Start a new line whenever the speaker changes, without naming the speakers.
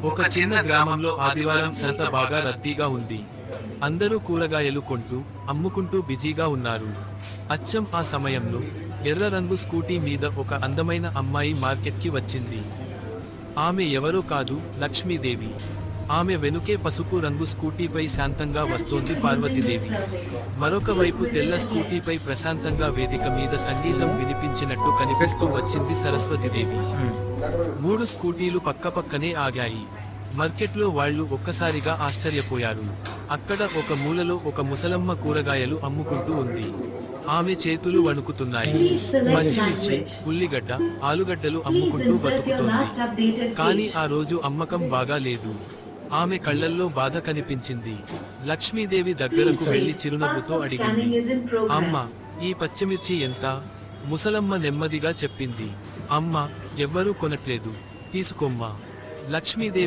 ఒక చిన్న గ్రామంలో ఆదివారం సంత బాగా రద్దీగా ఉంది. అందరూ కూరగాయలు కొంటూ అమ్ముకుంటూ బిజీగా ఉన్నారు. అచ్చం ఆ సమయంలో ఎర్ర రంగు స్కూటీ మీద ఒక అందమైన అమ్మాయి మార్కెట్కి వచ్చింది. ఆమె ఎవరో కాదు, లక్ష్మీదేవి. ఆమె వెనుకే పసుపు రంగు స్కూటీపై శాంతంగా వస్తోంది పార్వతీదేవి. మరొక వైపు తెల్ల స్కూటీపై ప్రశాంతంగా వేదిక మీద సంగీతం వినిపించినట్టు కనిపిస్తూ వచ్చింది సరస్వతీదేవి. 3 స్కూటీలు పక్కపక్కనే ఆగాయి. మార్కెట్లో వాళ్ళు ఒక్కసారిగా ఆశ్చర్యపోయారు. అక్కడ ఒక మూలలో ఒక ముసలమ్మ కూరగాయలు అమ్ముకుంటూ ఉంది. ఆమె చేతులు వణుకుతున్నాయి. పచ్చిమిర్చి, ఉల్లిగడ్డ, ఆలుగడ్డలు అమ్ముకుంటూ బతుకుతోంది. కానీ ఆ రోజు అమ్మకం బాగా లేదు. ఆమె కళ్ళల్లో బాధ కనిపించింది. లక్ష్మీదేవి దగ్గరకు వెళ్లి చిరునవ్వుతో అడిగింది, అమ్మ, ఈ పచ్చిమిర్చి ఎంత? ముసలమ్మ నెమ్మదిగా చెప్పింది, అమ్మ, ఎవ్వరూ కొనట్లేదు, తీసుకోమ్మా. లక్ష్మీదేవి